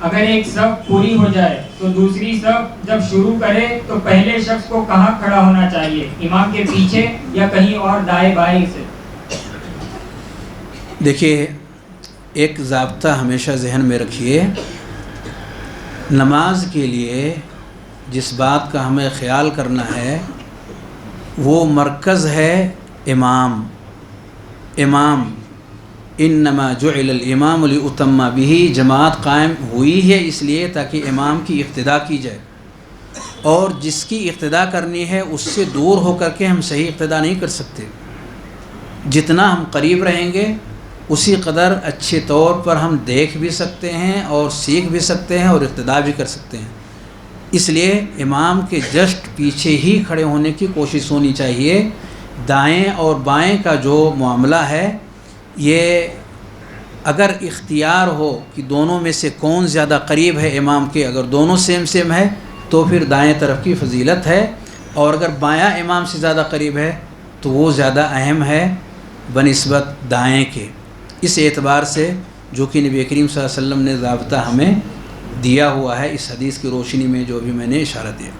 اگر ایک صف پوری ہو جائے تو دوسری صف جب شروع کرے تو پہلے شخص کو کہاں کھڑا ہونا چاہیے، امام کے پیچھے یا کہیں اور دائیں بائیں سے؟ دیکھیے، ایک ضابطہ ہمیشہ ذہن میں رکھیے، نماز کے لیے جس بات کا ہمیں خیال کرنا ہے وہ مرکز ہے امام انما جعل الامام لیؤتم بہ، جماعت قائم ہوئی ہے اس لیے تاکہ امام کی اقتداء کی جائے، اور جس کی اقتداء کرنی ہے اس سے دور ہو کر کے ہم صحیح اقتداء نہیں کر سکتے۔ جتنا ہم قریب رہیں گے اسی قدر اچھے طور پر ہم دیکھ بھی سکتے ہیں اور سیکھ بھی سکتے ہیں اور اقتداء بھی کر سکتے ہیں۔ اس لیے امام کے جسٹ پیچھے ہی کھڑے ہونے کی کوشش ہونی چاہیے۔ دائیں اور بائیں کا جو معاملہ ہے یہ اگر اختیار ہو کہ دونوں میں سے کون زیادہ قریب ہے امام کے، اگر دونوں سیم ہے تو پھر دائیں طرف کی فضیلت ہے، اور اگر بایاں امام سے زیادہ قریب ہے تو وہ زیادہ اہم ہے بنسبت دائیں کے۔ اس اعتبار سے جو کہ نبی کریم صلی اللہ علیہ وسلم نے ضابطہ ہمیں دیا ہوا ہے، اس حدیث کی روشنی میں جو بھی میں نے اشارہ دیا۔